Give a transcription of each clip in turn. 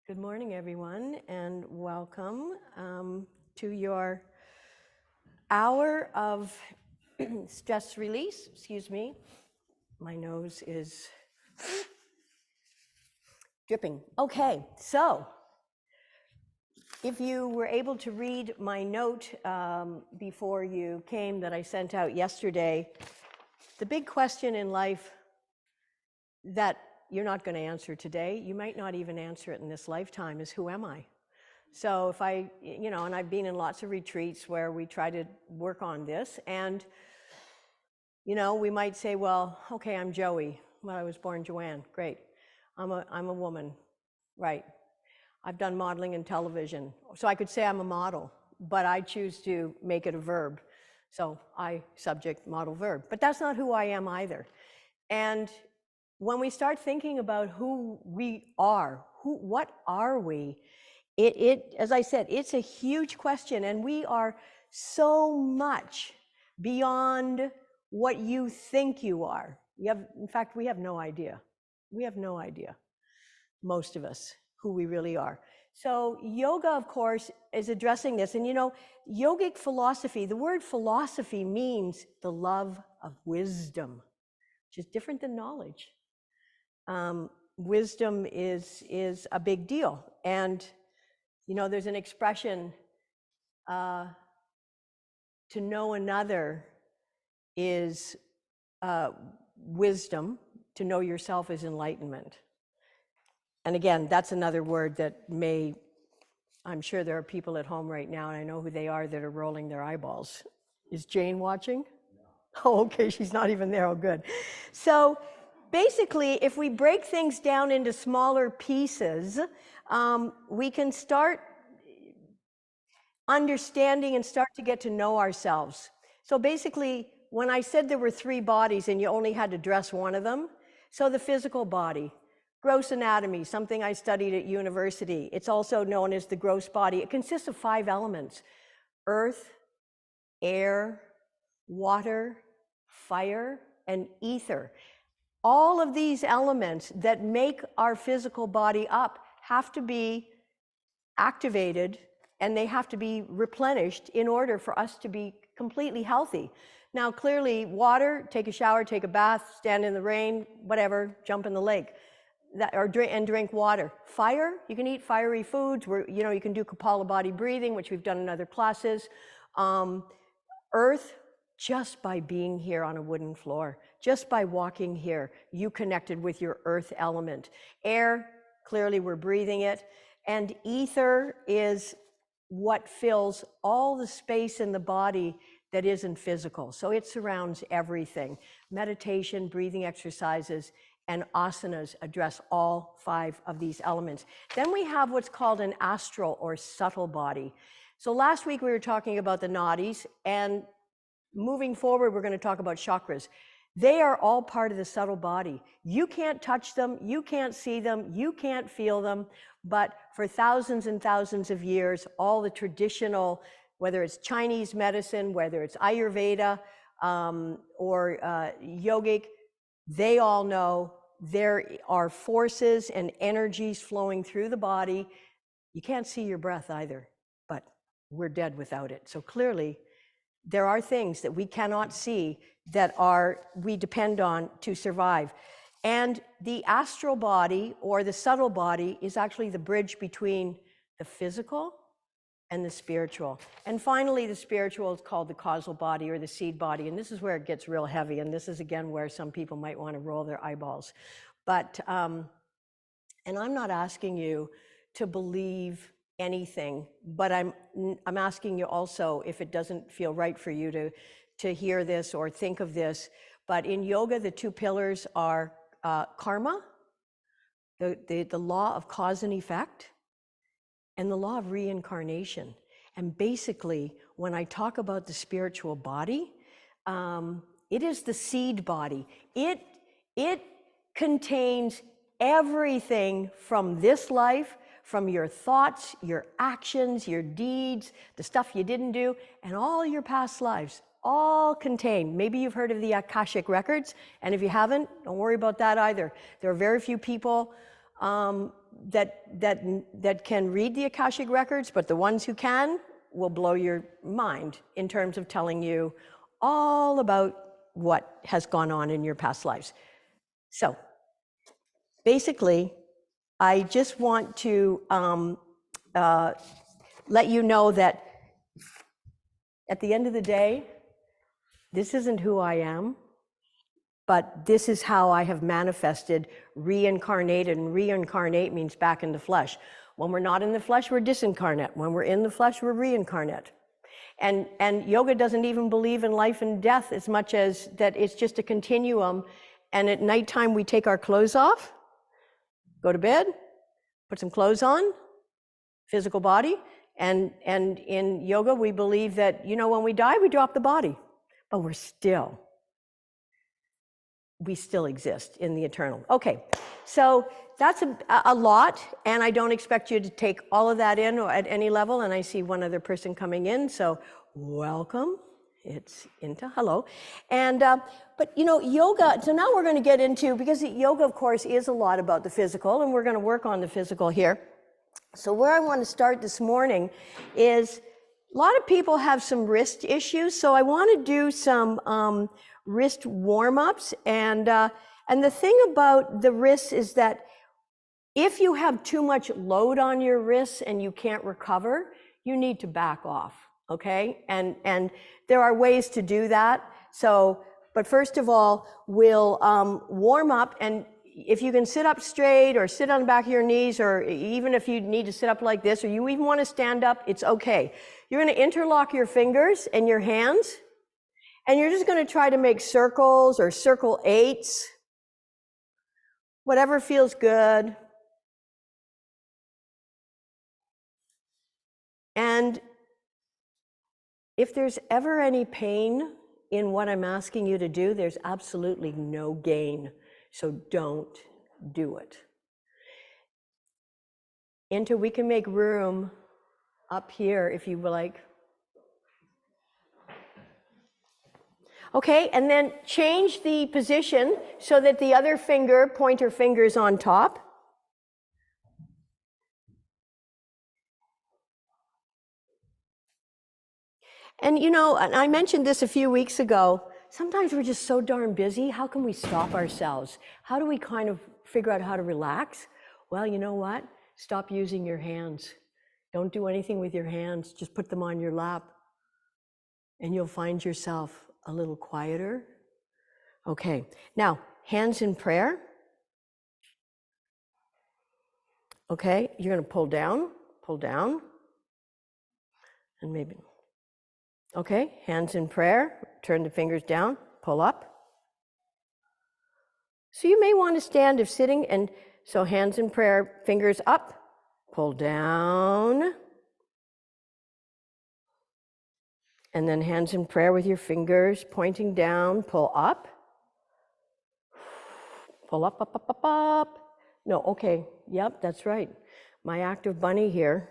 Good morning, everyone, and welcome to your hour of stress release. Excuse me, my nose is dripping. Okay, so if you were able to read my note before you came that I sent out yesterday, the big question in life that you're not going to answer today, you might not even answer it in this lifetime, is who am I? So if and I've been in lots of retreats where we try to work on this, and, we might say, well, okay, I'm Joey. Well, I was born Joanne. Great. I'm a woman. Right. I've done modeling and television. So I could say I'm a model, but I choose to make it a verb. So I subject, model, verb. But that's not who I am either. And when we start thinking about who we are, what are we? As I said, it's a huge question, and we are so much beyond what you think you are. In fact, we have no idea. We have no idea, most of us, who we really are. So yoga, of course, is addressing this. And yogic philosophy, the word philosophy means the love of wisdom, which is different than knowledge. Wisdom is a big deal. And there's an expression, to know another is wisdom, to know yourself is enlightenment. And again, that's another word that I'm sure there are people at home right now, and I know who they are, that are rolling their eyeballs. Is Jane watching? No. Oh, okay, she's not even there. Oh, good. So basically, if we break things down into smaller pieces, we can start understanding and start to get to know ourselves. So basically, when I said there were 3 bodies and you only had to dress one of them, so the physical body, gross anatomy, something I studied at university. It's also known as the gross body. It consists of 5 elements: earth, air, water, fire, and ether. All of these elements that make our physical body up have to be activated, and they have to be replenished in order for us to be completely healthy. Now, clearly, water, take a shower, take a bath, stand in the rain, whatever, jump in the lake, drink water. Fire, you can eat fiery foods. You can do Kapala body breathing, which we've done in other classes. Earth, just by being here on a wooden floor, just by walking here, you connected with your earth element. Air, clearly we're breathing it. And ether is what fills all the space in the body that isn't physical. So it surrounds everything. Meditation, breathing exercises, and asanas address all 5 of these elements. Then we have what's called an astral or subtle body. So last week we were talking about the nadis, and moving forward we're going to talk about chakras. They are all part of the subtle body. You can't touch them, you can't see them, you can't feel them, but for thousands and thousands of years, all the traditional, whether it's Chinese medicine, whether it's Ayurveda or yogic, they all know there are forces and energies flowing through the body. You can't see your breath either, but we're dead without it. So clearly, there are things that we cannot see that we depend on to survive. And the astral body or the subtle body is actually the bridge between the physical and the spiritual. And finally, the spiritual is called the causal body or the seed body. And this is where it gets real heavy. And this is, again, where some people might want to roll their eyeballs. But, and I'm not asking you to believe anything, but I'm asking you also, if it doesn't feel right for you to hear this or think of this, but in yoga, the 2 pillars are karma, the law of cause and effect, and the law of reincarnation. And basically, when I talk about the spiritual body, it is the seed body. It contains everything from this life, from your thoughts, your actions, your deeds, the stuff you didn't do, and all your past lives, all contained. Maybe you've heard of the Akashic records, and if you haven't, don't worry about that either. There are very few people that can read the Akashic records, but the ones who can will blow your mind in terms of telling you all about what has gone on in your past lives. So basically, I just want to let you know that at the end of the day, this isn't who I am, but this is how I have manifested, reincarnated, and reincarnate means back in the flesh. When we're not in the flesh, we're disincarnate. When we're in the flesh, we're reincarnate. And yoga doesn't even believe in life and death as much as that it's just a continuum. And at nighttime, we take our clothes off, go to bed, put some clothes on, physical body. And in yoga, we believe that, you know, when we die, we drop the body, but we still exist in the eternal. Okay, so that's a lot, and I don't expect you to take all of that in or at any level, and I see one other person coming in, so welcome. It's Inta, hello. And, but you know, yoga, so now we're gonna get into, because yoga, of course, is a lot about the physical, and we're gonna work on the physical here. So where I want to start this morning is a lot of people have some wrist issues, so I want to do some wrist warm-ups. And the thing about the wrists is that if you have too much load on your wrists and you can't recover, you need to back off, okay? And there are ways to do that. So, but first of all, we'll warm up, and if you can sit up straight or sit on the back of your knees, or even if you need to sit up like this, or you even want to stand up, it's okay. You're going to interlock your fingers and your hands, and you're just going to try to make circles or circle eights, whatever feels good. And if there's ever any pain in what I'm asking you to do, there's absolutely no gain. So don't do it. Into, we can make room up here if you would like. Okay, and then change the position so that the other finger, pointer finger, is on top. And you know, I mentioned this a few weeks ago, sometimes we're just so darn busy. How can we stop ourselves? How do we kind of figure out how to relax? Well, you know what? Stop using your hands. Don't do anything with your hands. Just put them on your lap. And you'll find yourself a little quieter. Okay, now, hands in prayer. Okay, you're gonna pull down, and maybe, okay, hands in prayer, turn the fingers down, pull up. So you may want to stand if sitting, and so hands in prayer, fingers up, pull down. And then hands in prayer with your fingers pointing down, pull up. Pull up, up, up, up, up. No, okay, yep, that's right. My active bunny here.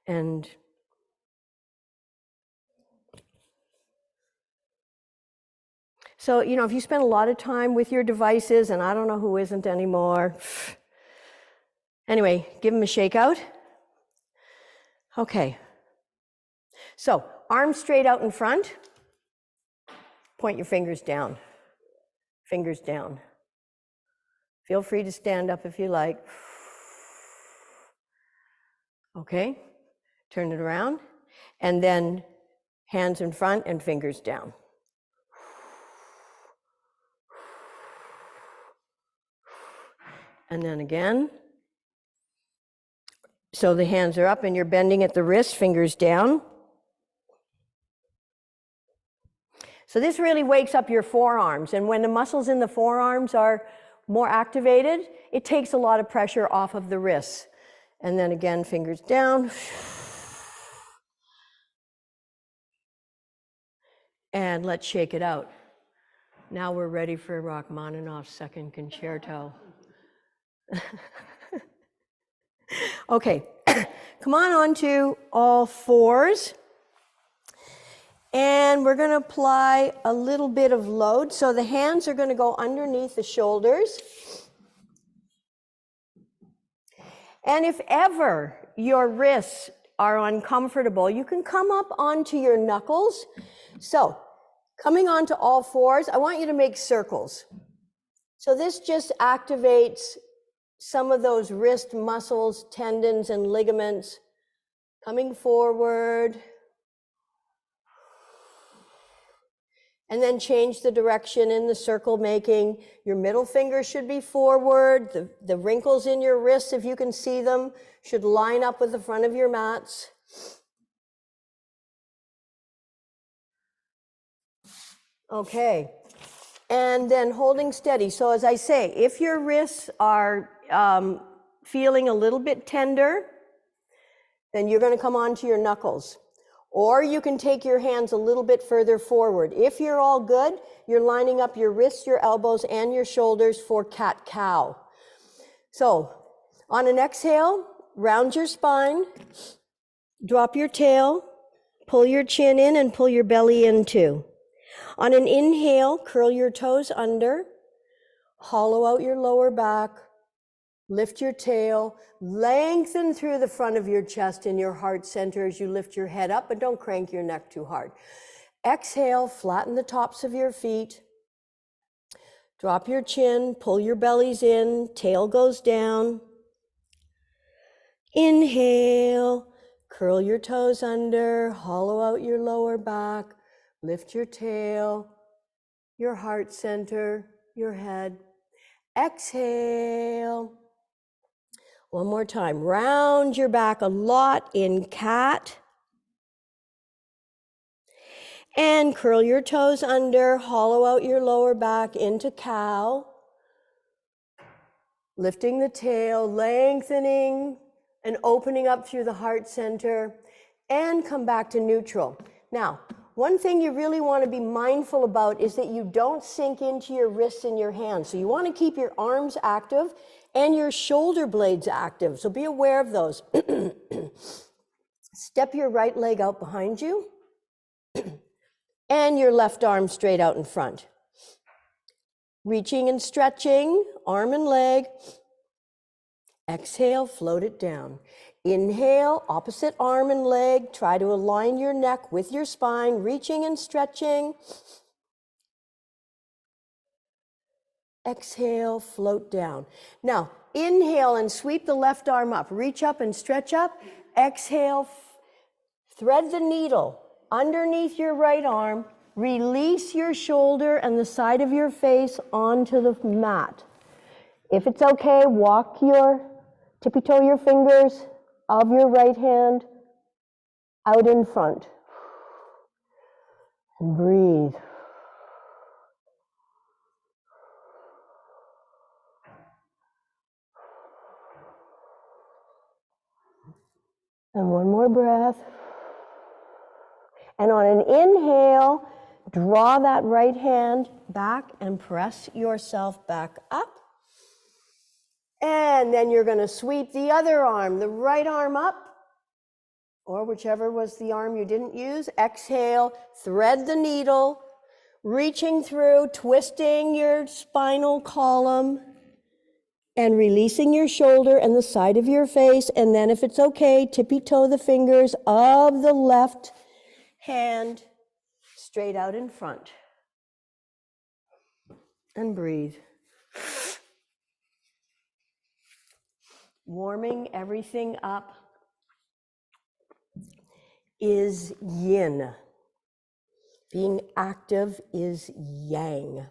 And so, you know, if you spend a lot of time with your devices, and I don't know who isn't anymore. Anyway, give them a shake out. Okay. So, arms straight out in front. Point your fingers down. Fingers down. Feel free to stand up if you like. Okay. Turn it around. And then hands in front and fingers down. And then again. So the hands are up and you're bending at the wrist, fingers down. So this really wakes up your forearms. And when the muscles in the forearms are more activated, it takes a lot of pressure off of the wrists. And then again, fingers down. And let's shake it out. Now we're ready for Rachmaninoff's second concerto. Okay, come on onto all fours. And we're going to apply a little bit of load. So the hands are going to go underneath the shoulders. And if ever your wrists are uncomfortable, you can come up onto your knuckles. So coming onto all fours, I want you to make circles. So this just activates some of those wrist muscles, tendons, and ligaments. Coming forward. And then change the direction in the circle making. Your middle finger should be forward. The wrinkles in your wrists, if you can see them, should line up with the front of your mats. Okay. And then holding steady. So as I say, if your wrists are feeling a little bit tender, then you're going to come onto your knuckles. Or you can take your hands a little bit further forward. If you're all good, you're lining up your wrists, your elbows, and your shoulders for cat-cow. So on an exhale, round your spine, drop your tail, pull your chin in and pull your belly in too. On an inhale, curl your toes under, hollow out your lower back, lift your tail, lengthen through the front of your chest and your heart center as you lift your head up, but don't crank your neck too hard. Exhale, flatten the tops of your feet. Drop your chin, pull your bellies in, tail goes down. Inhale, curl your toes under, hollow out your lower back, lift your tail, your heart center, your head. Exhale. One more time, round your back a lot in cat. And curl your toes under, hollow out your lower back into cow. Lifting the tail, lengthening and opening up through the heart center, and come back to neutral. Now, one thing you really want to be mindful about is that you don't sink into your wrists and your hands. So you want to keep your arms active and your shoulder blades active. So be aware of those. Step your right leg out behind you and your left arm straight out in front. Reaching and stretching, arm and leg. Exhale, float it down. Inhale, opposite arm and leg. Try to align your neck with your spine, reaching and stretching. Exhale, float down. Now, inhale and sweep the left arm up. Reach up and stretch up. Exhale, thread the needle underneath your right arm. Release your shoulder and the side of your face onto the mat. If it's okay, tippy-toe your fingers of your right hand out in front. And breathe. And one more breath. And on an inhale, draw that right hand back and press yourself back up. And then you're going to sweep the other arm, the right arm up, or whichever was the arm you didn't use. Exhale, thread the needle, reaching through, twisting your spinal column, and releasing your shoulder and the side of your face. And then if it's okay, tippy-toe the fingers of the left hand straight out in front. And breathe. Warming everything up is yin. Being active is yang.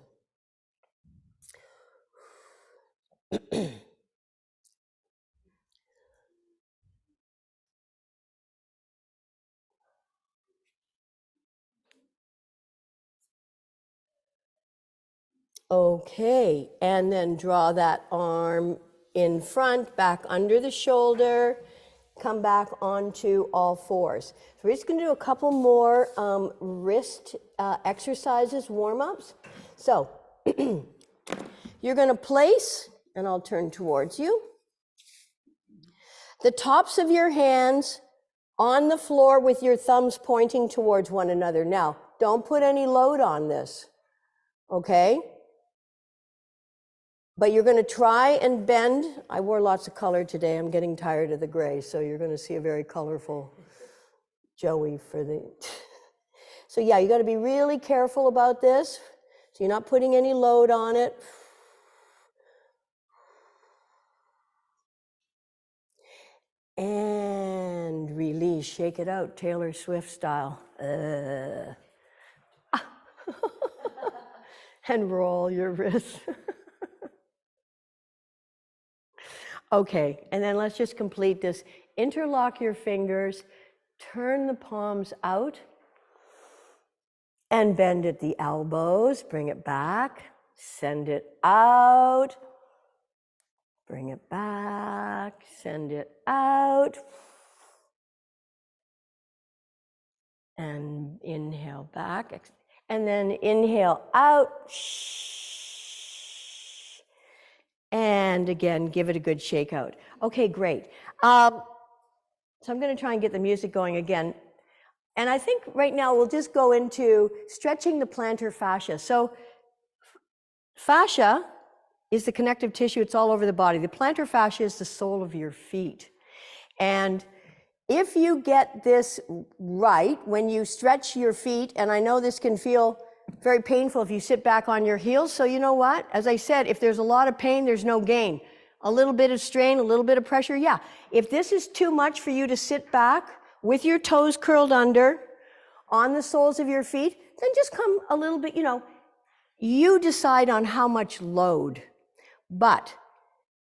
Okay, and then draw that arm in front, back under the shoulder, come back onto all fours. So we're just going to do a couple more wrist exercises, warm-ups. So you're going to place, and I'll turn towards you, the tops of your hands On the floor with your thumbs pointing towards one another. Now, don't put any load on this, okay? But you're going to try and bend. I wore lots of color today. I'm getting tired of the gray, so you're going to see a very colorful Joey for the... So yeah, you got to be really careful about this. So you're not putting any load on it. And release, shake it out, Taylor Swift style. And roll your wrists. Okay, and then let's just complete this. Interlock your fingers, turn the palms out, and bend at the elbows. Bring it back, send it out. Bring it back, send it out. And inhale back, and then inhale out. And again, give it a good shake out. Okay, great. So I'm going to try and get the music going again. And I think right now we'll just go into stretching the plantar fascia. So fascia is the connective tissue. It's all over the body. The plantar fascia is the sole of your feet. And if you get this right, when you stretch your feet, and I know this can feel very painful if you sit back on your heels. So you know what? As I said, if there's a lot of pain, there's no gain. A little bit of strain, a little bit of pressure, yeah. If this is too much for you to sit back with your toes curled under on the soles of your feet, then just come a little bit, you decide on how much load. But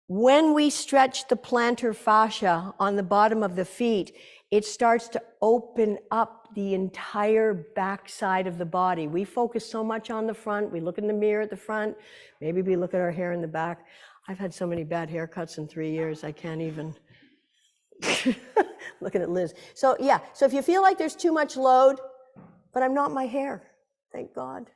when we stretch the plantar fascia on the bottom of the feet, it starts to open up the entire back side of the body. We focus so much on the front. We look in the mirror at the front. Maybe we look at our hair in the back. I've had so many bad haircuts in 3 years, I can't even. Looking at Liz. So yeah, so if you feel like there's too much load, but I'm not my hair, thank God.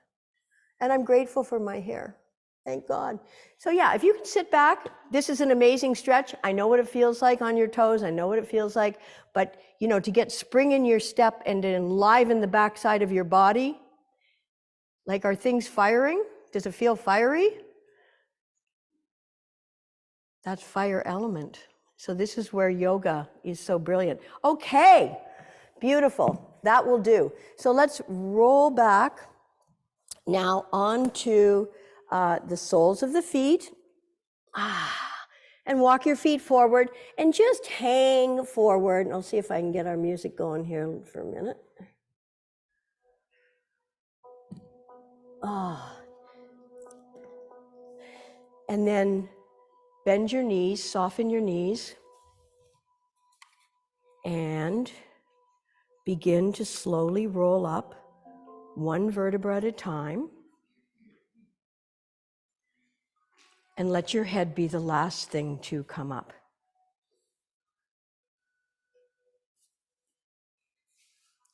And I'm grateful for my hair. Thank God. So yeah, if you can sit back, this is an amazing stretch. I know what it feels like on your toes. I know what it feels like. But, to get spring in your step and to enliven the backside of your body, like, are things firing? Does it feel fiery? That's fire element. So this is where yoga is so brilliant. Okay, beautiful. That will do. So let's roll back now onto the soles of the feet, and walk your feet forward and just hang forward. And I'll see if I can get our music going here for a minute. And then bend your knees, soften your knees, and begin to slowly roll up one vertebra at a time. And let your head be the last thing to come up.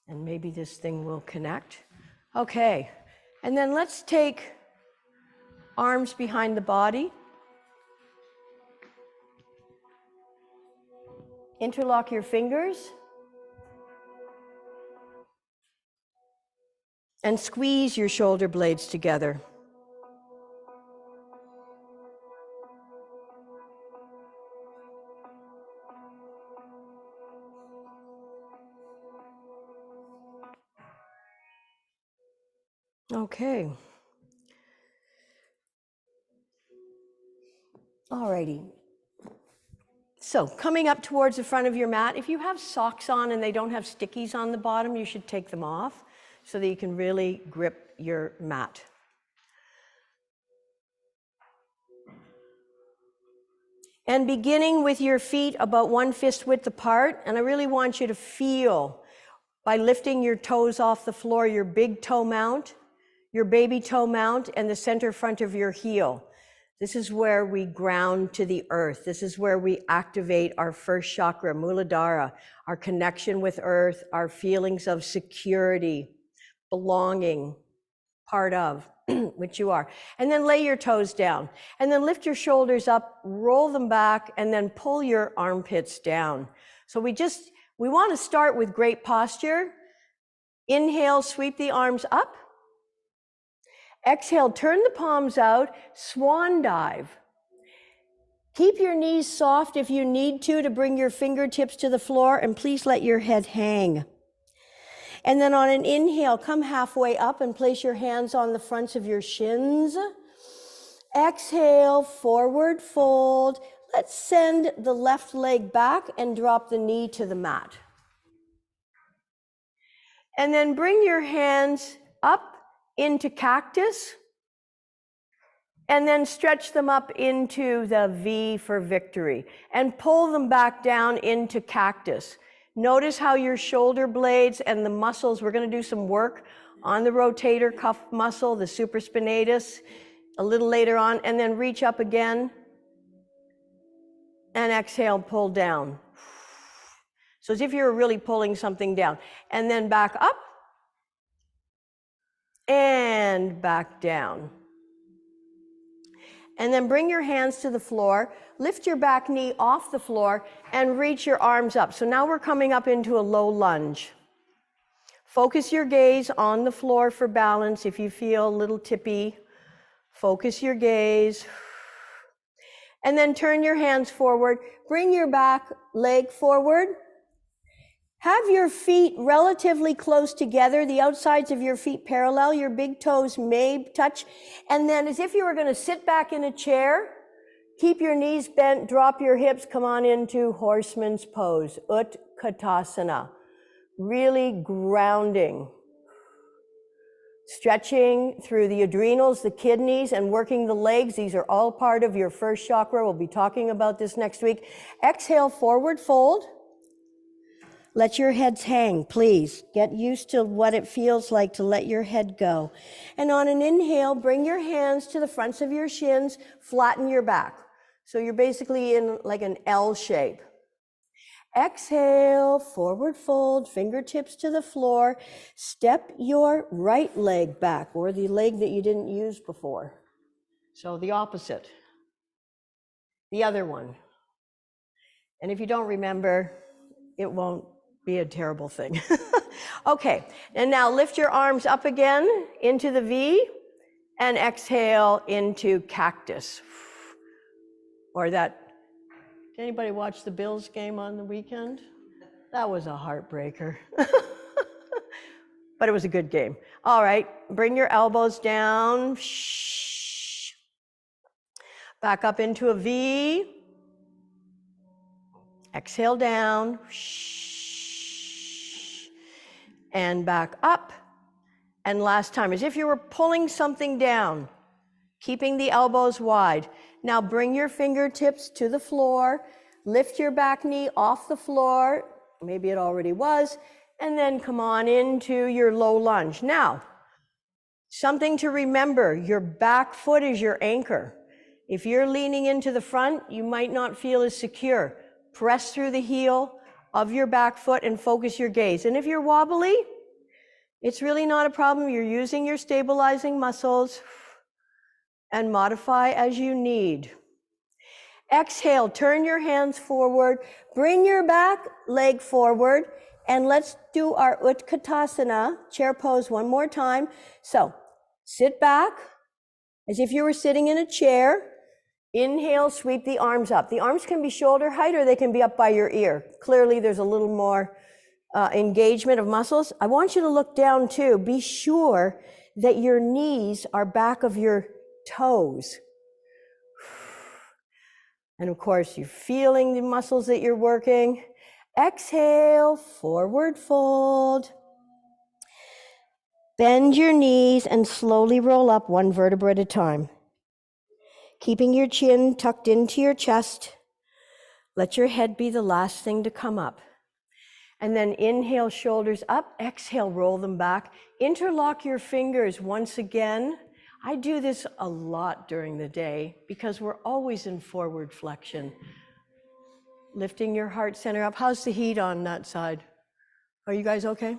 And maybe this thing will connect. Okay, and then let's take arms behind the body. Interlock your fingers. And squeeze your shoulder blades together. Okay. Alrighty. So coming up towards the front of your mat, if you have socks on and they don't have stickies on the bottom, you should take them off so that you can really grip your mat. And beginning with your feet about 1 fist width apart, and I really want you to feel, by lifting your toes off the floor, your big toe mount, your baby toe mount, and the center front of your heel. This is where we ground to the earth. This is where we activate our first chakra, Muladhara, our connection with earth, our feelings of security, belonging, part of, which you are. And then lay your toes down. And then lift your shoulders up, roll them back, and then pull your armpits down. So We want to start with great posture. Inhale, sweep the arms up. Exhale, turn the palms out, swan dive. Keep your knees soft if you need to bring your fingertips to the floor, and please let your head hang. And then on an inhale, come halfway up and place your hands on the fronts of your shins. Exhale, forward fold. Let's send the left leg back and drop the knee to the mat. And then bring your hands up into cactus, and then stretch them up into the V for victory, and pull them back down into cactus. Notice how your shoulder blades and the muscles, we're going to do some work on the rotator cuff muscle, the supraspinatus, a little later on, and then reach up again, and exhale, pull down. So as if you're really pulling something down. And then back up, and back down. And then bring your hands to the floor, lift your back knee off the floor, and reach your arms up. So now we're coming up into a low lunge. Focus your gaze on the floor for balance. If you feel a little tippy, focus your gaze. And then turn your hands forward. Bring your back leg forward. Have your feet relatively close together, the outsides of your feet parallel, your big toes may touch. And then as if you were going to sit back in a chair, keep your knees bent, drop your hips, come on into horseman's pose, Utkatasana. Really grounding. Stretching through the adrenals, the kidneys, and working the legs. These are all part of your first chakra. We'll be talking about this next week. Exhale, forward fold. Let your heads hang, please. Get used to what it feels like to let your head go. And on an inhale, bring your hands to the fronts of your shins, flatten your back. So you're basically in like an L shape. Exhale, forward fold, fingertips to the floor. Step your right leg back, or the leg that you didn't use before. So the opposite, the other one. And if you don't remember, it won't be a terrible thing. Okay, and now lift your arms up again into the V, and exhale into cactus. Or that, did anybody watch the Bills game on the weekend? That was a heartbreaker. But it was a good game. All right, bring your elbows down. Back up into a V. Exhale down. And back up. And last time, as if you were pulling something down, keeping the elbows wide. Now bring your fingertips to the floor, lift your back knee off the floor, maybe it already was, and then come on into your low lunge. Now, something to remember, your back foot is your anchor. If you're leaning into the front, you might not feel as secure. Press through the heel of your back foot and focus your gaze. And if you're wobbly, it's really not a problem. You're using your stabilizing muscles, and modify as you need. Exhale, turn your hands forward, bring your back leg forward, and let's do our Utkatasana, chair pose one more time. So, sit back as if you were sitting in a chair. Inhale, sweep the arms up. The arms can be shoulder height or they can be up by your ear. Clearly, there's a little more engagement of muscles. I want you to look down too. Be sure that your knees are back of your toes. And of course, you're feeling the muscles that you're working. Exhale, forward fold. Bend your knees and slowly roll up one vertebra at a time. Keeping your chin tucked into your chest. Let your head be the last thing to come up. And then inhale, shoulders up. Exhale, roll them back. Interlock your fingers once again. I do this a lot during the day because we're always in forward flexion. Lifting your heart center up. How's the heat on that side? Are you guys okay?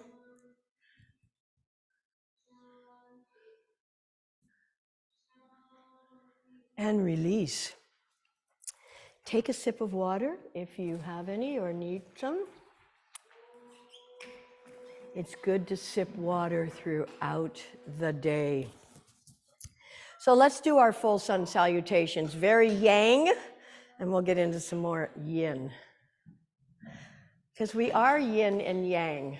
And release. Take a sip of water if you have any or need some. It's good to sip water throughout the day. So let's do our full sun salutations. Very yang, and we'll get into some more yin. Because we are yin and yang.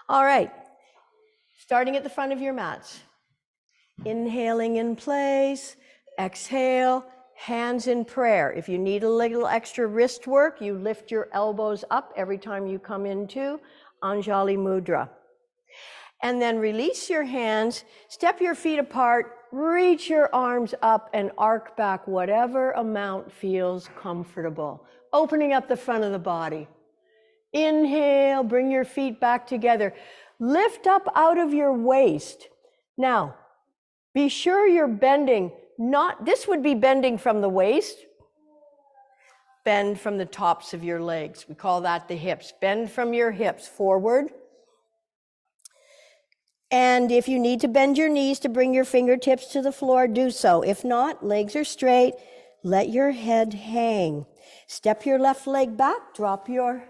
All right, starting at the front of your mats. Inhaling in place, exhale, hands in prayer. If you need a little extra wrist work, you lift your elbows up every time you come into Anjali Mudra. And then release your hands, step your feet apart, reach your arms up and arc back whatever amount feels comfortable. Opening up the front of the body. Inhale, bring your feet back together. Lift up out of your waist. Now, be sure you're bending, this would be bending from the waist. Bend from the tops of your legs. We call that the hips. Bend from your hips forward. And if you need to bend your knees to bring your fingertips to the floor, do so. If not, legs are straight. Let your head hang. Step your left leg back. Drop your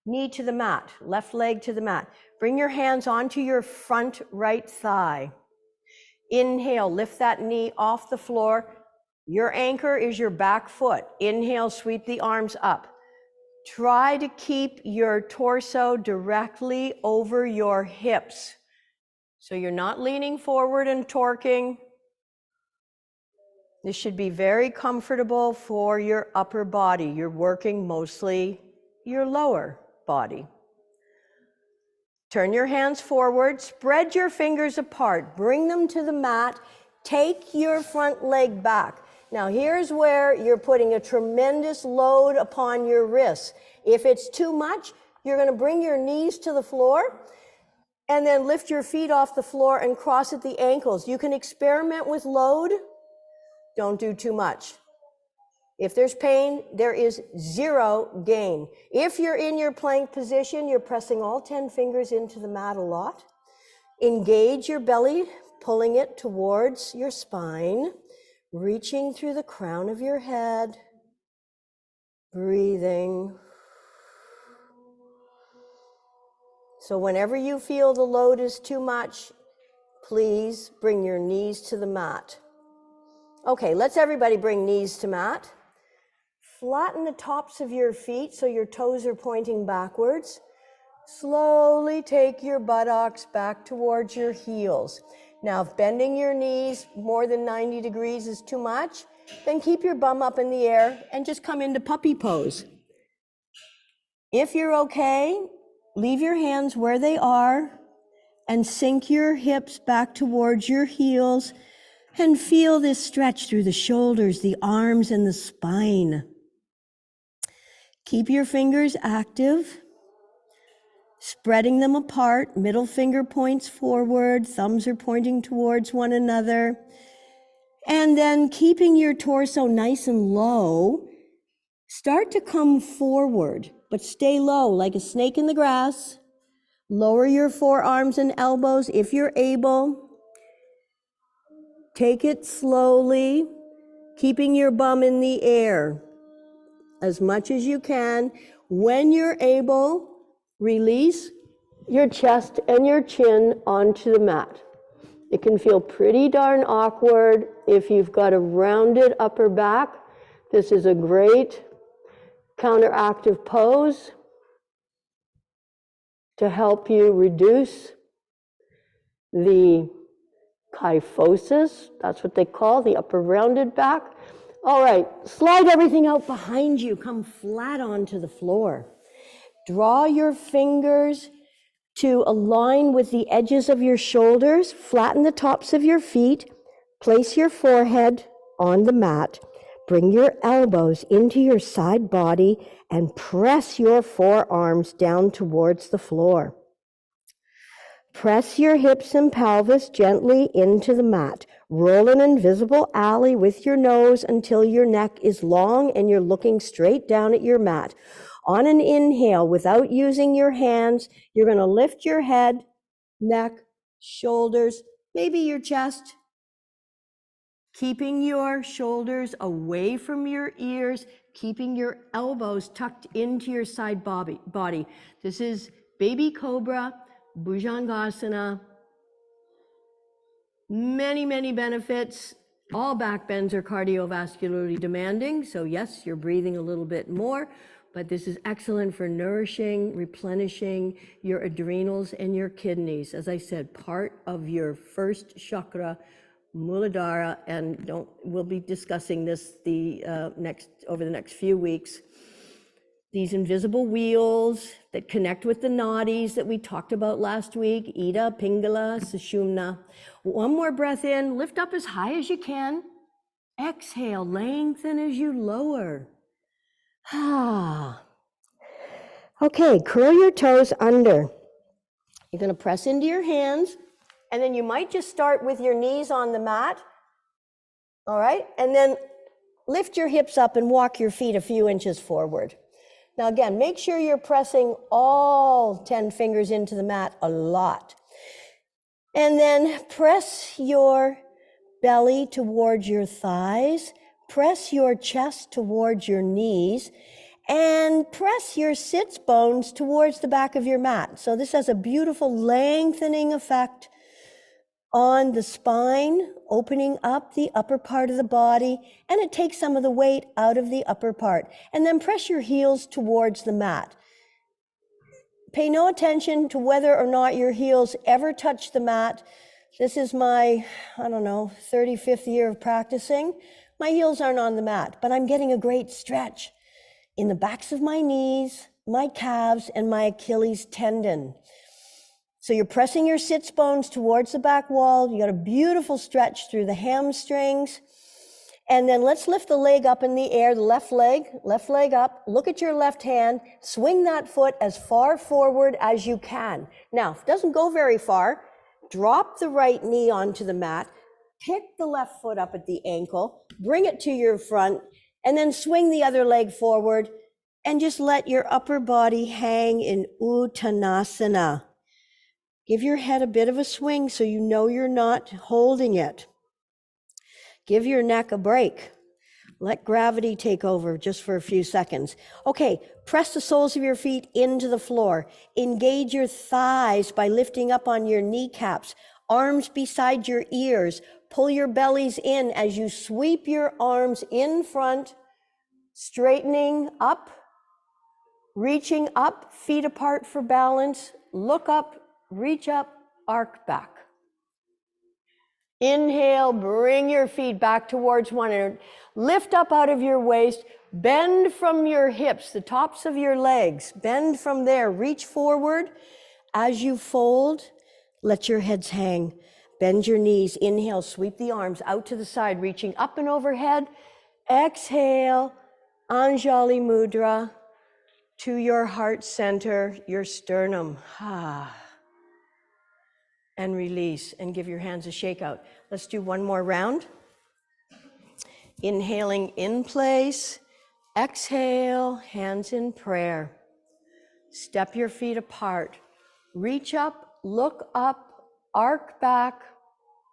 knee to the mat. Left leg to the mat. Bring your hands onto your front right thigh. Inhale, lift that knee off the floor. Your anchor is your back foot. Inhale, sweep the arms up. Try to keep your torso directly over your hips. So you're not leaning forward and torquing. This should be very comfortable for your upper body. You're working mostly your lower body. Turn your hands forward, spread your fingers apart, bring them to the mat, take your front leg back. Now here's where you're putting a tremendous load upon your wrists. If it's too much, you're going to bring your knees to the floor and then lift your feet off the floor and cross at the ankles. You can experiment with load. Don't do too much. If there's pain, there is zero gain. If you're in your plank position, you're pressing all 10 fingers into the mat a lot. Engage your belly, pulling it towards your spine, reaching through the crown of your head, breathing. So whenever you feel the load is too much, please bring your knees to the mat. Okay, let's everybody bring knees to mat. Flatten the tops of your feet so your toes are pointing backwards. Slowly take your buttocks back towards your heels. Now, if bending your knees more than 90 degrees is too much, then keep your bum up in the air and just come into puppy pose. If you're okay, leave your hands where they are and sink your hips back towards your heels and feel this stretch through the shoulders, the arms, and the spine. Keep your fingers active, spreading them apart. Middle finger points forward, thumbs are pointing towards one another. And then keeping your torso nice and low, start to come forward, but stay low like a snake in the grass. Lower your forearms and elbows if you're able. Take it slowly, keeping your bum in the air as much as you can. When you're able, release your chest and your chin onto the mat. It can feel pretty darn awkward if you've got a rounded upper back. This is a great counteractive pose to help you reduce the kyphosis. That's what they call the upper rounded back. All right, slide everything out behind you. Come flat onto the floor. Draw your fingers to align with the edges of your shoulders. Flatten the tops of your feet. Place your forehead on the mat. Bring your elbows into your side body and press your forearms down towards the floor. Press your hips and pelvis gently into the mat. Roll an invisible alley with your nose until your neck is long and you're looking straight down at your mat. On an inhale, without using your hands, you're going to lift your head, neck, shoulders, maybe your chest. Keeping your shoulders away from your ears, keeping your elbows tucked into your side body. This is baby cobra, bhujangasana. Many, many benefits. All back bends are cardiovascularly demanding. So yes, you're breathing a little bit more, but this is excellent for nourishing, replenishing your adrenals and your kidneys. As I said, part of your first chakra, Muladhara, and we'll be discussing this over the next few weeks. These invisible wheels that connect with the nadis that we talked about last week, Ida, Pingala, Sushumna. One more breath in, lift up as high as you can. Exhale, lengthen as you lower. Okay, curl your toes under. You're gonna press into your hands, and then you might just start with your knees on the mat. All right, and then lift your hips up and walk your feet a few inches forward. Now again, make sure you're pressing all 10 fingers into the mat a lot. And then press your belly towards your thighs, press your chest towards your knees, and press your sits bones towards the back of your mat. So this has a beautiful lengthening effect on the spine, opening up the upper part of the body, and it takes some of the weight out of the upper part. And then press your heels towards the mat. Pay no attention to whether or not your heels ever touch the mat. This is my, 35th year of practicing. My heels aren't on the mat, but I'm getting a great stretch in the backs of my knees, my calves, and my Achilles tendon. So you're pressing your sits bones towards the back wall. You got a beautiful stretch through the hamstrings. And then let's lift the leg up in the air, the left leg up. Look at your left hand. Swing that foot as far forward as you can. Now, if it doesn't go very far, drop the right knee onto the mat. Pick the left foot up at the ankle. Bring it to your front. And then swing the other leg forward. And just let your upper body hang in Uttanasana. Give your head a bit of a swing so you know you're not holding it. Give your neck a break. Let gravity take over just for a few seconds. Okay, press the soles of your feet into the floor. Engage your thighs by lifting up on your kneecaps. Arms beside your ears. Pull your bellies in as you sweep your arms in front, straightening up, reaching up, feet apart for balance. Look up, reach up, arc back. Inhale, bring your feet back towards one another. Lift up out of your waist, bend from your hips, the tops of your legs. Bend from there, reach forward. As you fold, let your heads hang. Bend your knees. Inhale, sweep the arms out to the side, reaching up and overhead. Exhale, Anjali Mudra to your heart center, your sternum. And release and give your hands a shake out. Let's do one more round. Inhaling in place. Exhale, hands in prayer. Step your feet apart. Reach up, look up, arc back,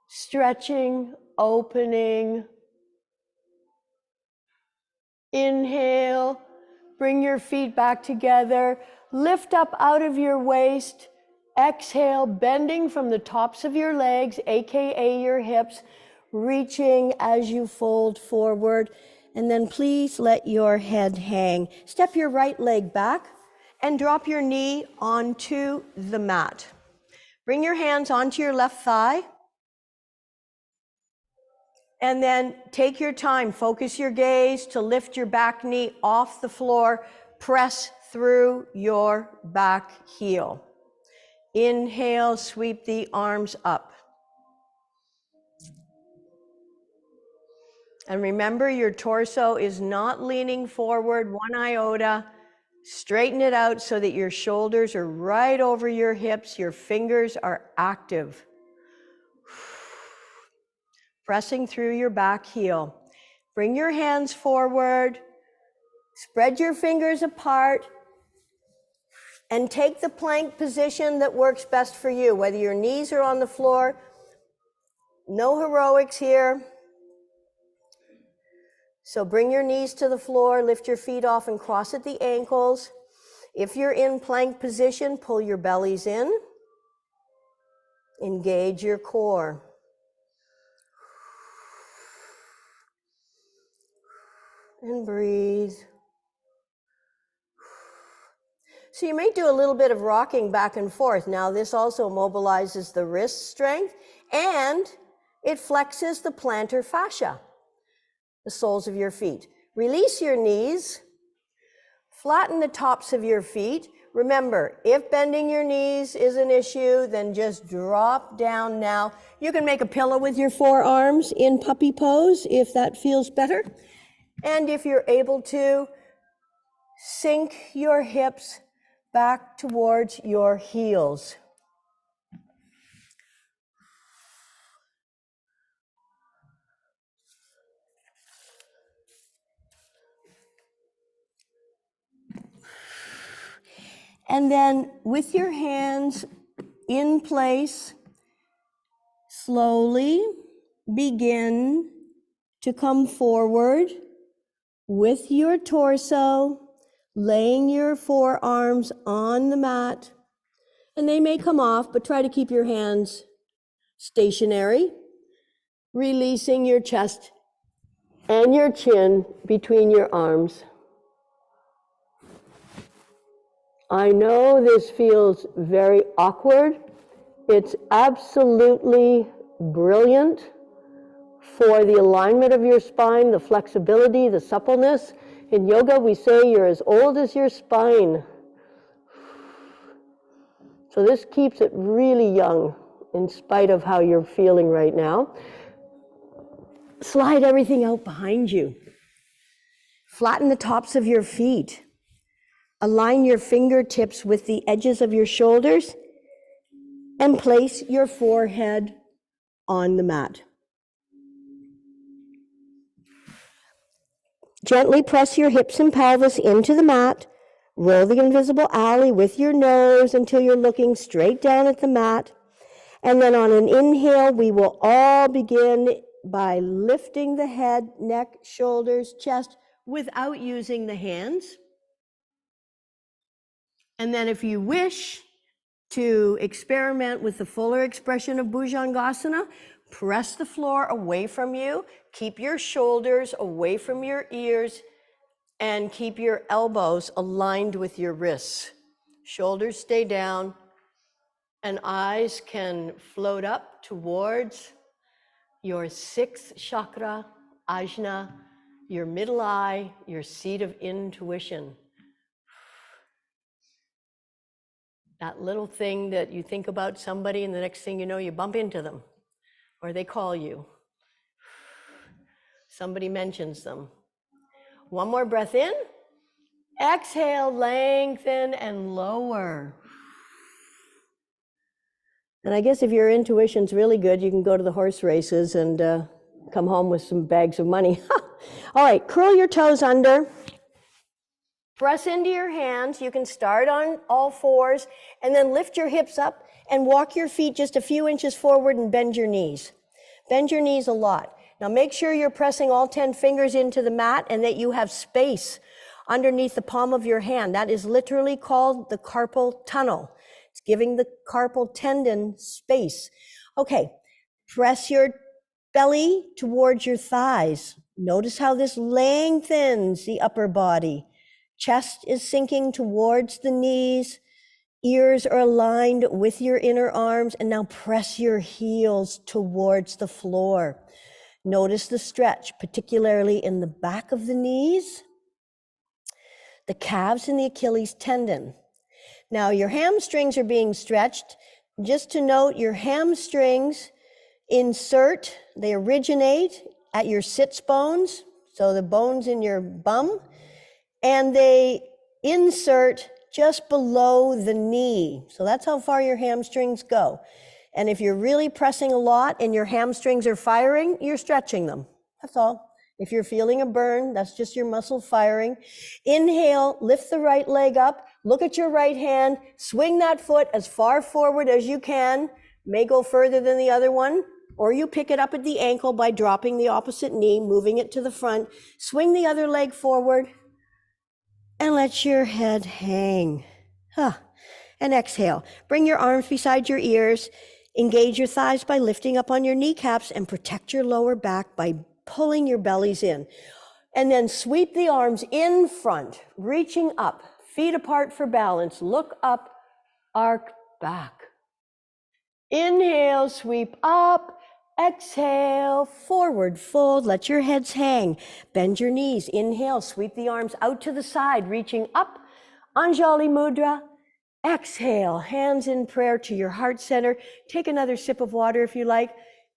stretching, opening. Inhale, bring your feet back together. Lift up out of your waist. Exhale, bending from the tops of your legs, AKA your hips, reaching as you fold forward. And then please let your head hang. Step your right leg back and drop your knee onto the mat. Bring your hands onto your left thigh. And then take your time, focus your gaze to lift your back knee off the floor. Press through your back heel. Inhale, sweep the arms up. And remember, your torso is not leaning forward one iota. Straighten it out so that your shoulders are right over your hips. Your fingers are active. Pressing through your back heel. Bring your hands forward. Spread your fingers apart. And take the plank position that works best for you, whether your knees are on the floor. No heroics here. So bring your knees to the floor, lift your feet off and cross at the ankles. If you're in plank position, pull your bellies in. Engage your core. And breathe. So you may do a little bit of rocking back and forth. Now this also mobilizes the wrist strength and it flexes the plantar fascia, the soles of your feet. Release your knees. Flatten the tops of your feet. Remember, if bending your knees is an issue, then just drop down now. You can make a pillow with your forearms in puppy pose if that feels better. And if you're able to, sink your hips back towards your heels. And then with your hands in place, slowly begin to come forward with your torso, laying your forearms on the mat. And they may come off, but try to keep your hands stationary, releasing your chest and your chin between your arms. I know this feels very awkward. It's absolutely brilliant for the alignment of your spine, the flexibility, the suppleness. In yoga, we say you're as old as your spine. So this keeps it really young in spite of how you're feeling right now. Slide everything out behind you. Flatten the tops of your feet. Align your fingertips with the edges of your shoulders and place your forehead on the mat. Gently press your hips and pelvis into the mat. Roll the invisible alley with your nose until you're looking straight down at the mat. And then on an inhale, we will all begin by lifting the head, neck, shoulders, chest without using the hands. And then if you wish to experiment with the fuller expression of Bhujangasana, press the floor away from you, keep your shoulders away from your ears, and keep your elbows aligned with your wrists. Shoulders stay down, and eyes can float up towards your sixth chakra, ajna, your middle eye, your seat of intuition. That little thing that you think about somebody and the next thing you know, you bump into them or they call you. Somebody mentions them. One more breath in. Exhale, lengthen and lower. And I guess if your intuition's really good, you can go to the horse races and come home with some bags of money. All right, curl your toes under. Press into your hands. You can start on all fours and then lift your hips up and walk your feet just a few inches forward and bend your knees. Bend your knees a lot. Now make sure you're pressing all 10 fingers into the mat and that you have space underneath the palm of your hand. That is literally called the carpal tunnel. It's giving the carpal tendon space. Okay, press your belly towards your thighs. Notice how this lengthens the upper body. Chest is sinking towards the knees. Ears are aligned with your inner arms. And now press your heels towards the floor. Notice the stretch, particularly in the back of the knees, the calves and the Achilles tendon. Now your hamstrings are being stretched. Just to note, your hamstrings they originate at your sits bones, so the bones in your bum, and they insert just below the knee. So that's how far your hamstrings go. And if you're really pressing a lot and your hamstrings are firing, you're stretching them. That's all. If you're feeling a burn, that's just your muscle firing. Inhale, lift the right leg up, look at your right hand, swing that foot as far forward as you can, may go further than the other one, or you pick it up at the ankle by dropping the opposite knee, moving it to the front, swing the other leg forward, and let your head hang. And exhale. Bring your arms beside your ears. Engage your thighs by lifting up on your kneecaps and protect your lower back by pulling your bellies in. And then sweep the arms in front, reaching up, feet apart for balance. Look up, arc back. Inhale, sweep up. Exhale, forward fold. Let your heads hang. Bend your knees. Inhale, sweep the arms out to the side, reaching up. Anjali Mudra. Exhale, hands in prayer to your heart center. Take another sip of water if you like,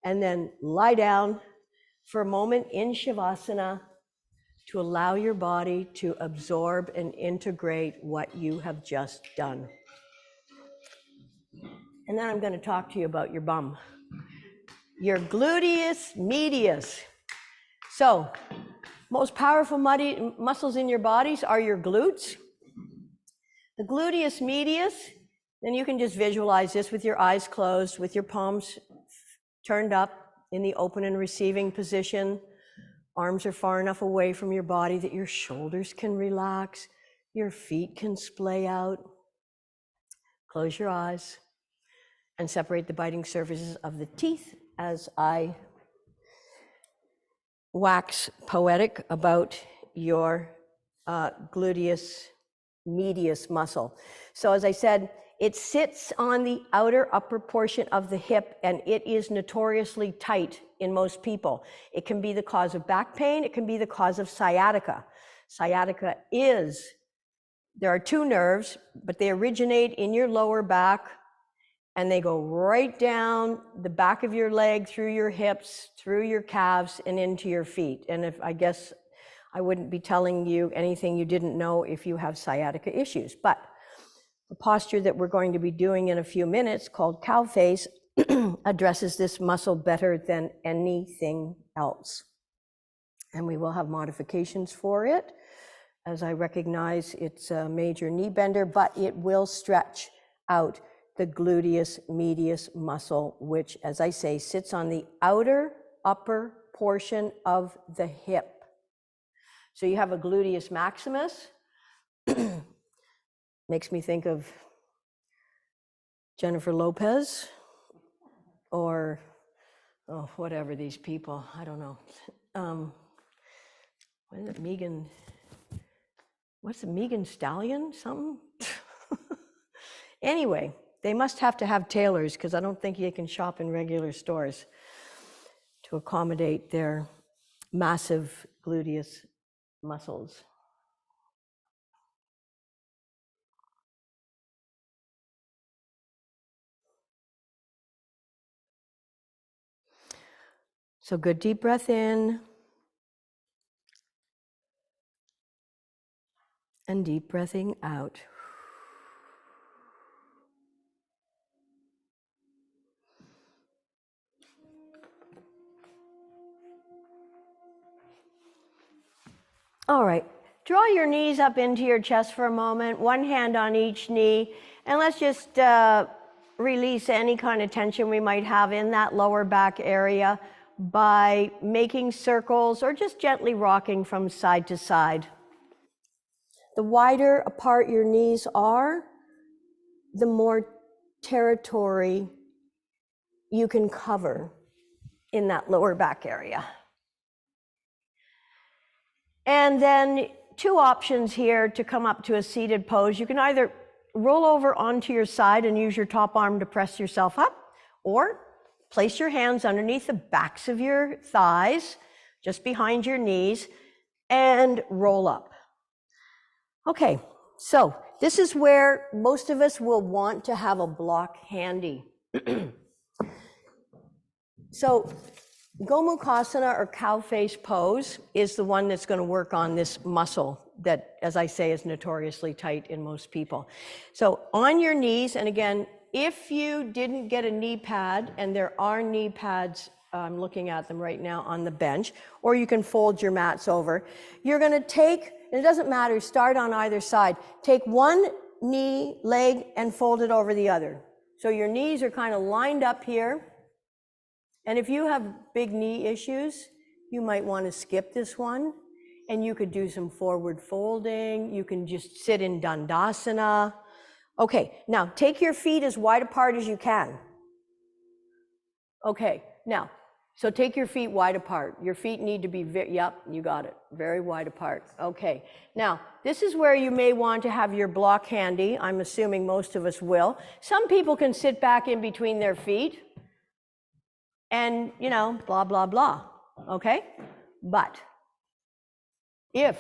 and then lie down for a moment in Shavasana to allow your body to absorb and integrate what you have just done. And then I'm going to talk to you about your bum, your gluteus medius. So, most powerful muscles in your bodies are your glutes. The gluteus medius, then you can just visualize this with your eyes closed, with your palms turned up in the open and receiving position. Arms are far enough away from your body that your shoulders can relax, your feet can splay out. Close your eyes and separate the biting surfaces of the teeth as I wax poetic about your gluteus medius muscle. So as I said, it sits on the outer upper portion of the hip, and it is notoriously tight in most people. It can be the cause of back pain. It can be the cause of sciatica. Sciatica is, there are two nerves, but they originate in your lower back, and they go right down the back of your leg, through your hips, through your calves, and into your feet. And if I guess I wouldn't be telling you anything you didn't know if you have sciatica issues. But the posture that we're going to be doing in a few minutes, called cow face, addresses this muscle better than anything else. And we will have modifications for it, as I recognize it's a major knee bender, but it will stretch out the gluteus medius muscle, which, as I say, sits on the outer upper portion of the hip. So you have a gluteus maximus. Makes me think of Jennifer Lopez or whatever these people, I don't know. What is it, Megan? What's it, Megan Stallion, something? Anyway, they must have to have tailors, because I don't think you can shop in regular stores to accommodate their massive gluteus muscles. So good deep breath in and deep breathing out. All right, draw your knees up into your chest for a moment, one hand on each knee, and let's just release any kind of tension we might have in that lower back area by making circles or just gently rocking from side to side. The wider apart your knees are, the more territory you can cover in that lower back area. And then two options here to come up to a seated pose. You can either roll over onto your side and use your top arm to press yourself up, or place your hands underneath the backs of your thighs, just behind your knees, and roll up. Okay, so this is where most of us will want to have a block handy. So Gomukhasana, or cow face pose, is the one that's going to work on this muscle that, as I say, is notoriously tight in most people. So on your knees, and again, if you didn't get a knee pad, and there are knee pads, I'm looking at them right now on the bench, or you can fold your mats over, you're going to take, and it doesn't matter, start on either side, take one knee, leg, and fold it over the other. So your knees are kind of lined up here. And if you have big knee issues, you might want to skip this one. And you could do some forward folding. You can just sit in Dandasana. Okay, now take your feet as wide apart as you can. Okay, now, so take your feet wide apart. Your feet need to be, yep, you got it, very wide apart. Okay, now, this is where you may want to have your block handy. I'm assuming most of us will. Some people can sit back in between their feet and, you know, blah, blah, blah, okay? But if,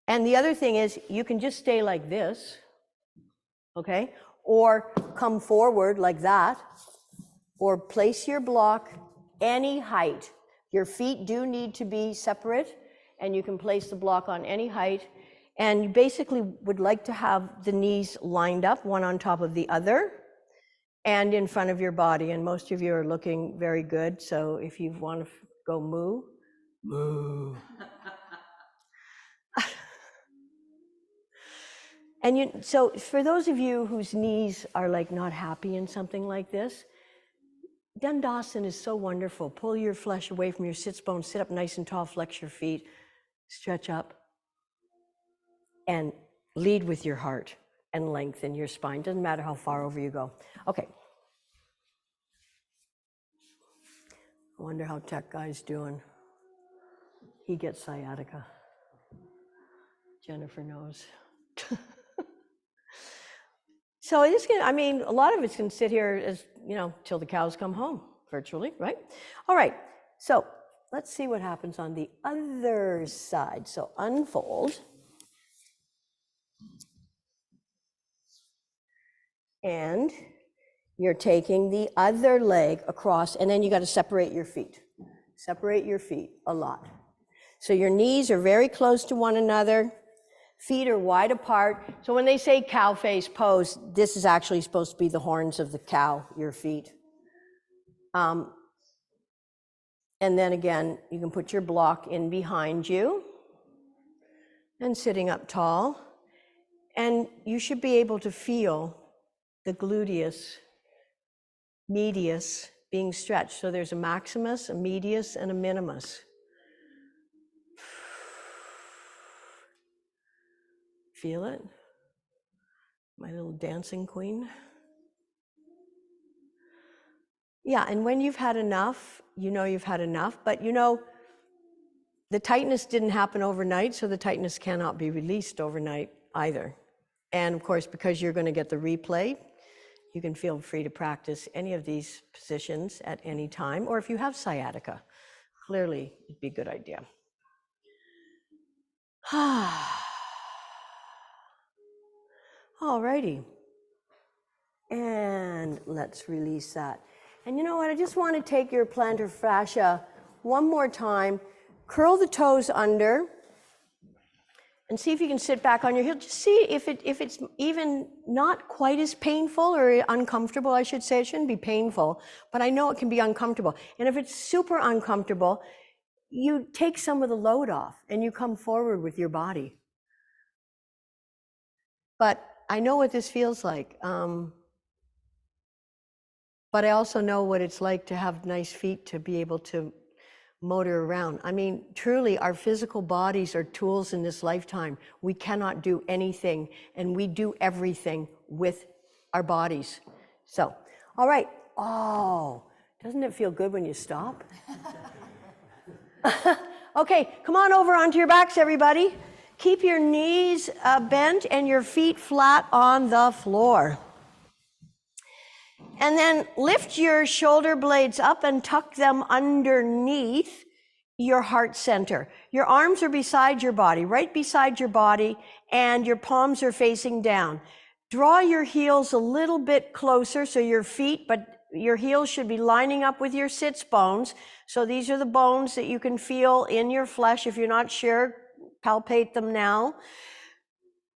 and the other thing is, you can just stay like this, okay? Or come forward like that, or place your block any height. Your feet do need to be separate, and you can place the block on any height. And you basically would like to have the knees lined up, one on top of the other, and in front of your body. And most of you are looking very good, so if you want to go moo, moo. And so for those of you whose knees are like not happy in something like this, Dandasana is so wonderful. Pull your flesh away from your sits bones, sit up nice and tall, flex your feet, stretch up, and lead with your heart and lengthen your spine. Doesn't matter how far over you go. Okay. I wonder how Tech Guy's doing. He gets sciatica. Jennifer knows. So it's gonna, I mean, a lot of it's gonna sit here as, you know, till the cows come home, virtually, right? All right, so let's see what happens on the other side. So unfold. And you're taking the other leg across, and then you gotta separate your feet. Separate your feet a lot. So your knees are very close to one another. Feet are wide apart. So when they say cow face pose, this is actually supposed to be the horns of the cow, your feet. And then again, you can put your block in behind you and sitting up tall. And you should be able to feel the gluteus medius being stretched. So there's a maximus, a medius, and a minimus. Feel it? My little dancing queen. Yeah, and when you've had enough, you know you've had enough, but you know, the tightness didn't happen overnight, so the tightness cannot be released overnight either. And of course, because you're going to get the replay, you can feel free to practice any of these positions at any time, or if you have sciatica, clearly it'd be a good idea. All righty. And let's release that. And you know what? I just want to take your plantar fascia one more time. Curl the toes under and see if you can sit back on your heel. Just see if it's even not quite as painful or uncomfortable, I should say. It shouldn't be painful, but I know it can be uncomfortable. And if it's super uncomfortable, you take some of the load off and you come forward with your body. But I know what this feels like. But I also know what it's like to have nice feet to be able to motor around. I mean, truly, our physical bodies are tools in this lifetime. We cannot do anything, and we do everything with our bodies. So, all right. Oh, doesn't it feel good when you stop? Okay, come on over onto your backs, everybody. Keep your knees bent and your feet flat on the floor. And then lift your shoulder blades up and tuck them underneath your heart center. Your arms are beside your body, right beside your body, and your palms are facing down. Draw your heels a little bit closer, so your feet, but your heels should be lining up with your sits bones. So these are the bones that you can feel in your flesh. If you're not sure, palpate them now.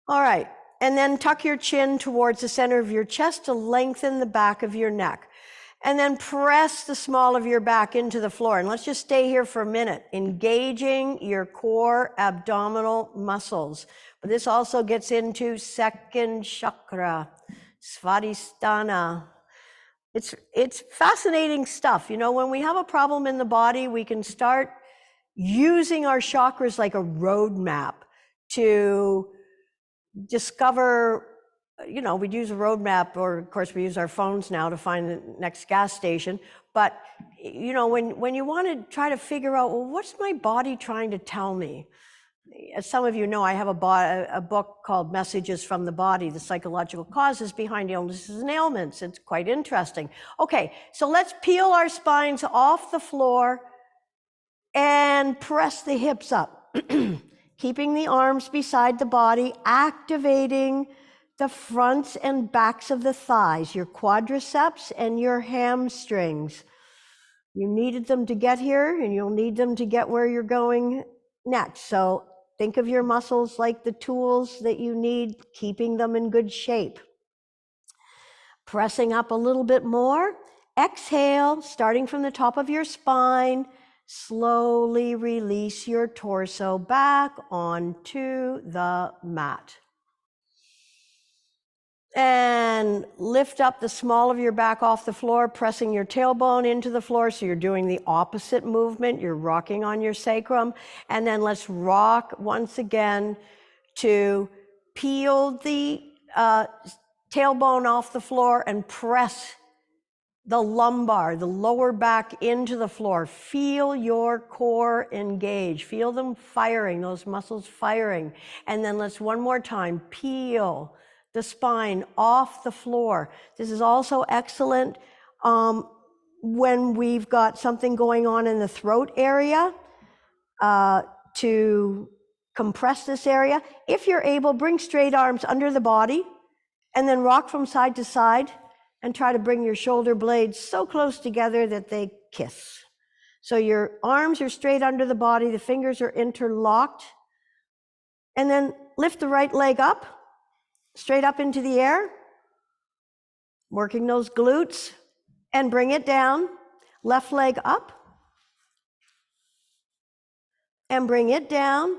All right. And then tuck your chin towards the center of your chest to lengthen the back of your neck. And then press the small of your back into the floor. And let's just stay here for a minute, engaging your core abdominal muscles. But this also gets into second chakra, Svadhisthana. It's fascinating stuff. You know, when we have a problem in the body, we can start using our chakras like a roadmap to discover, you know, we'd use a roadmap, or of course we use our phones now to find the next gas station. But, you know, when you want to try to figure out, well, what's my body trying to tell me? As some of you know, I have a book called Messages from the Body, the Psychological Causes Behind Illnesses and Ailments. It's quite interesting. Okay, so let's peel our spines off the floor and press the hips up. Keeping the arms beside the body, activating the fronts and backs of the thighs, your quadriceps and your hamstrings. You needed them to get here, and you'll need them to get where you're going next. So think of your muscles like the tools that you need, keeping them in good shape. Pressing up a little bit more. Exhale, starting from the top of your spine. Slowly release your torso back onto the mat. And lift up the small of your back off the floor, pressing your tailbone into the floor. So you're doing the opposite movement. You're rocking on your sacrum. And then let's rock once again to peel the tailbone off the floor and press the lumbar, the lower back into the floor. Feel your core engage. Feel them firing, those muscles firing. And then let's one more time peel the spine off the floor. This is also excellent when we've got something going on in the throat area to compress this area. If you're able, bring straight arms under the body and then rock from side to side. And try to bring your shoulder blades so close together that they kiss. So your arms are straight under the body, the fingers are interlocked. And then lift the right leg up, straight up into the air, working those glutes, and bring it down. Left leg up, and bring it down,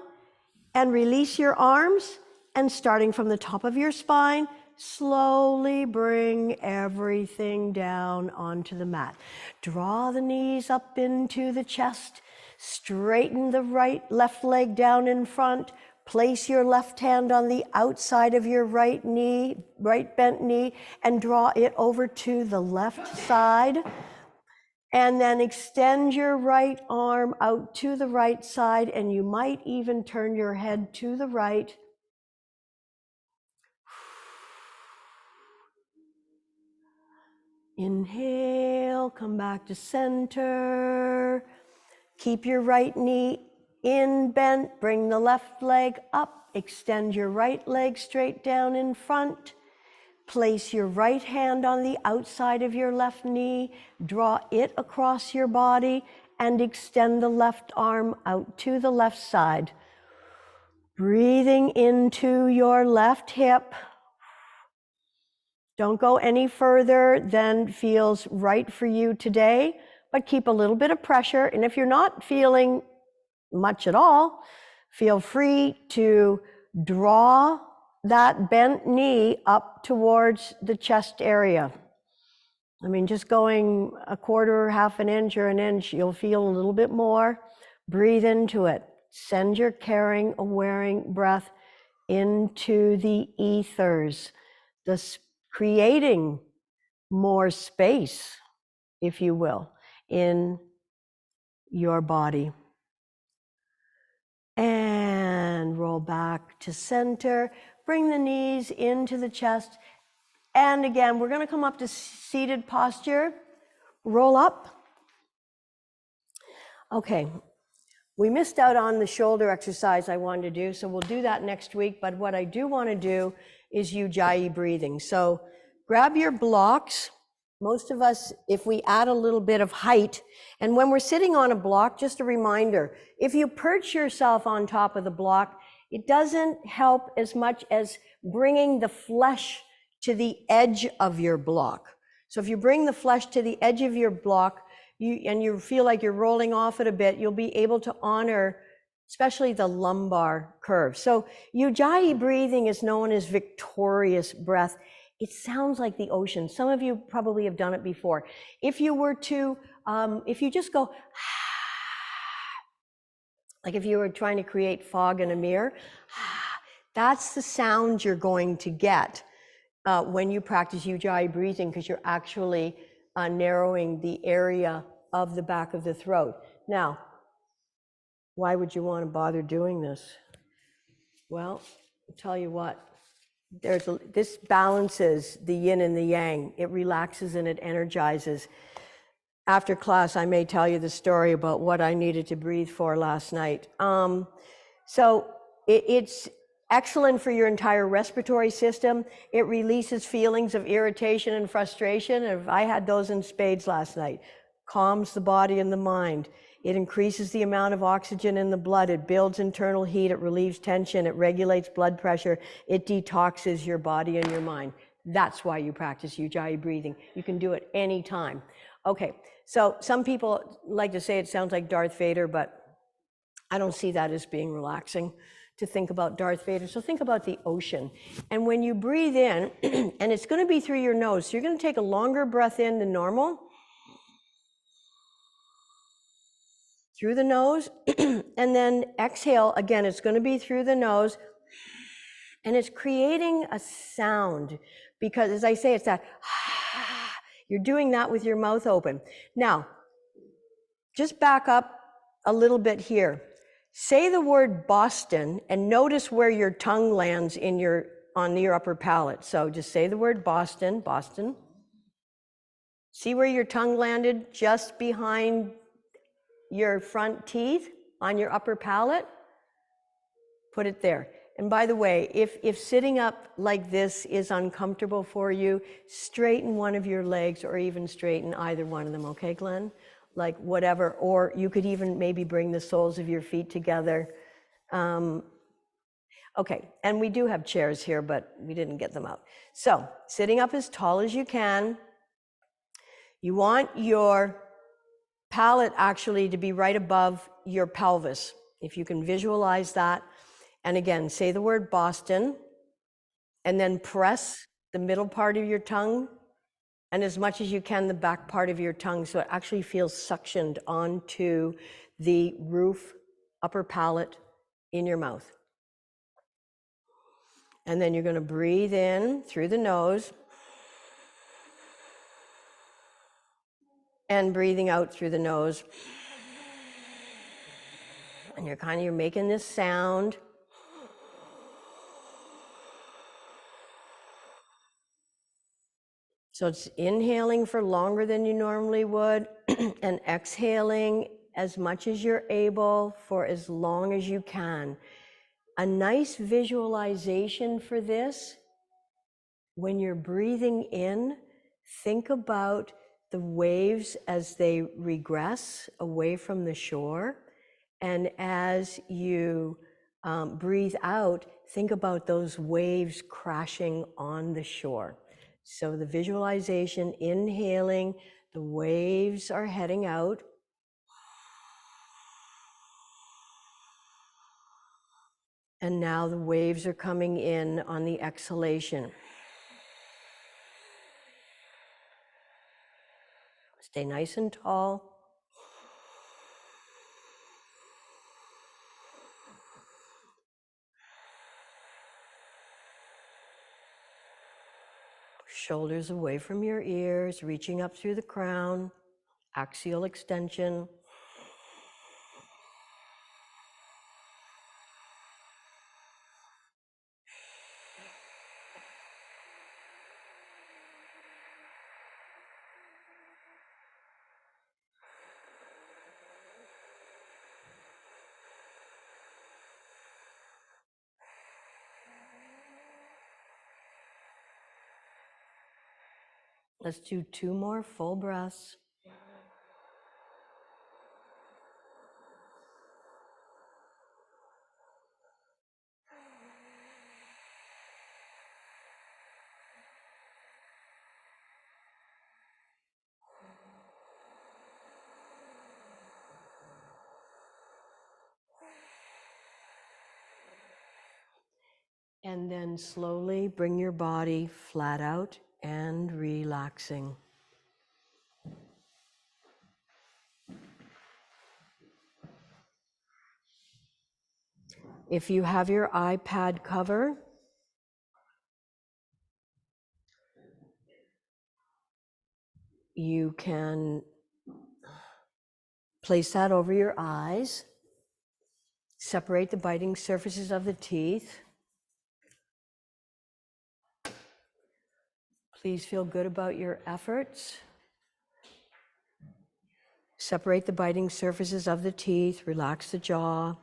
and release your arms, and starting from the top of your spine, slowly bring everything down onto the mat. Draw the knees up into the chest. Straighten the left leg down in front. Place your left hand on the outside of your right knee, right bent knee, and draw it over to the left side. And then extend your right arm out to the right side, and you might even turn your head to the right. Inhale, come back to center. Keep your right knee in bent, bring the left leg up, extend your right leg straight down in front. Place your right hand on the outside of your left knee, draw it across your body, and extend the left arm out to the left side. Breathing into your left hip. Don't go any further than feels right for you today, but keep a little bit of pressure. And if you're not feeling much at all, feel free to draw that bent knee up towards the chest area. I mean, just going a quarter, half an inch, or an inch, you'll feel a little bit more. Breathe into it. Send your caring, awareing breath into the ethers, creating more space, if you will, in your body. And roll back to center. Bring the knees into the chest. And again, we're going to come up to seated posture. Roll up. Okay. We missed out on the shoulder exercise I wanted to do, so we'll do that next week. But what I do want to do is ujjayi breathing. So grab your blocks. Most of us, if we add a little bit of height, and when we're sitting on a block, just a reminder, if you perch yourself on top of the block, it doesn't help as much as bringing the flesh to the edge of your block. So if you bring the flesh to the edge of your block, and you feel like you're rolling off it a bit, you'll be able to honor especially the lumbar curve. So ujjayi breathing is known as victorious breath. It sounds like the ocean. Some of you probably have done it before. If you were to, if you just go, Like if you were trying to create fog in a mirror, that's the sound you're going to get when you practice ujjayi breathing, because you're actually narrowing the area of the back of the throat. Now, why would you want to bother doing this? Well, I'll tell you what, this balances the yin and the yang. It relaxes and it energizes. After class, I may tell you the story about what I needed to breathe for last night. So it's excellent for your entire respiratory system. It releases feelings of irritation and frustration. And I had those in spades last night. Calms the body and the mind. It increases the amount of oxygen in the blood. It builds internal heat. It relieves tension. It regulates blood pressure. It detoxes your body and your mind. That's why you practice ujjayi breathing. You can do it anytime. Okay, so some people like to say it sounds like Darth Vader, but I don't see that as being relaxing to think about Darth Vader. So think about the ocean. And when you breathe in, and it's going to be through your nose, so you're going to take a longer breath in than normal, through the nose, and then exhale. Again, it's going to be through the nose, and it's creating a sound because, as I say, it's that, you're doing that with your mouth open. Now, just back up a little bit here. Say the word Boston and notice where your tongue lands on your upper palate. So just say the word Boston, Boston. See where your tongue landed just behind your front teeth on your upper palate? Put it there. And by the way, if sitting up like this is uncomfortable for you, straighten one of your legs or even straighten either one of them, okay, Glenn? Like whatever, or you could even maybe bring the soles of your feet together. Okay, and we do have chairs here, but we didn't get them out. So, sitting up as tall as you can. You want your palate actually to be right above your pelvis, if you can visualize that. And again, say the word Boston, and then press the middle part of your tongue, and as much as you can, the back part of your tongue, so it actually feels suctioned onto the roof, upper palate in your mouth. And then you're going to breathe in through the nose and breathing out through the nose. And you're making this sound. So it's inhaling for longer than you normally would and exhaling as much as you're able for as long as you can. A nice visualization for this, when you're breathing in, think about the waves as they regress away from the shore. And as you breathe out, think about those waves crashing on the shore. So the visualization, inhaling, the waves are heading out. And now the waves are coming in on the exhalation. Stay nice and tall. Shoulders away from your ears, reaching up through the crown, axial extension. Let's do 2 more full breaths. And then slowly bring your body flat out and relaxing. If you have your iPad cover, you can place that over your eyes, separate the biting surfaces of the teeth. Please feel good about your efforts. Separate the biting surfaces of the teeth, relax the jaw.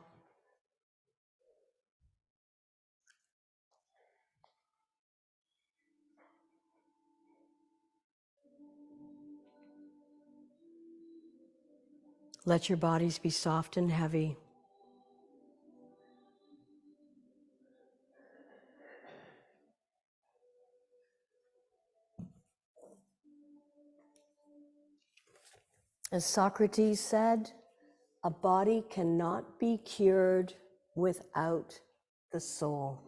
Let your bodies be soft and heavy. As Socrates said, a body cannot be cured without the soul.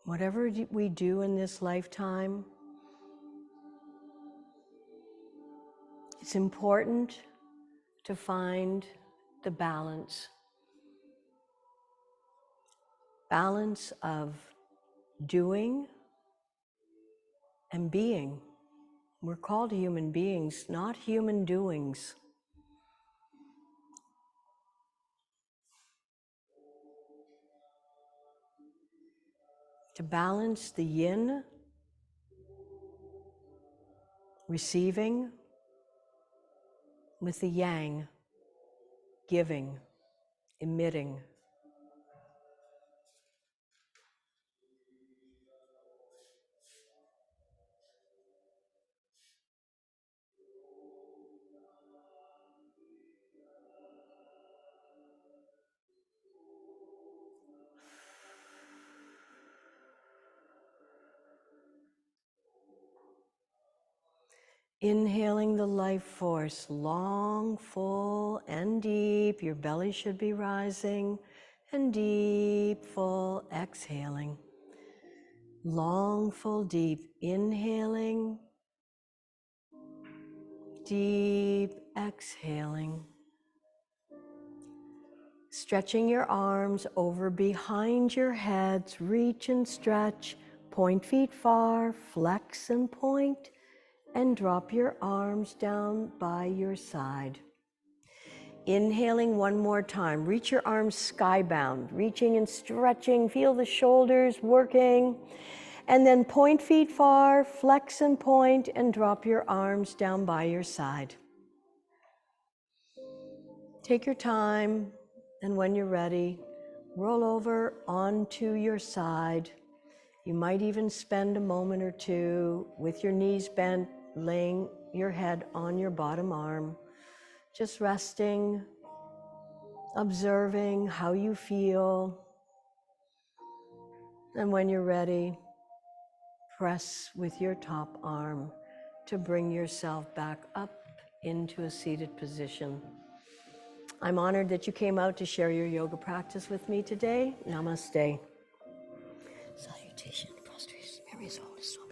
Whatever we do in this lifetime, it's important to find the balance of doing and being. We're called human beings, not human doings. To balance the yin, receiving, with the yang, giving, emitting. Inhaling the life force, long, full, and deep. Your belly should be rising, and deep, full, exhaling. Long, full, deep, inhaling, deep, exhaling. Stretching your arms over behind your heads, reach and stretch, point feet far, flex and point, and drop your arms down by your side. Inhaling one more time, reach your arms skybound, reaching and stretching, feel the shoulders working, and then point feet far, flex and point, and drop your arms down by your side. Take your time, and when you're ready, roll over onto your side. You might even spend a moment or two with your knees bent, laying your head on your bottom arm, just resting, observing how you feel. And when you're ready, press with your top arm to bring yourself back up into a seated position. I'm honored that you came out to share your yoga practice with me today. Namaste. Salutation, prostration, Mary's holy soul.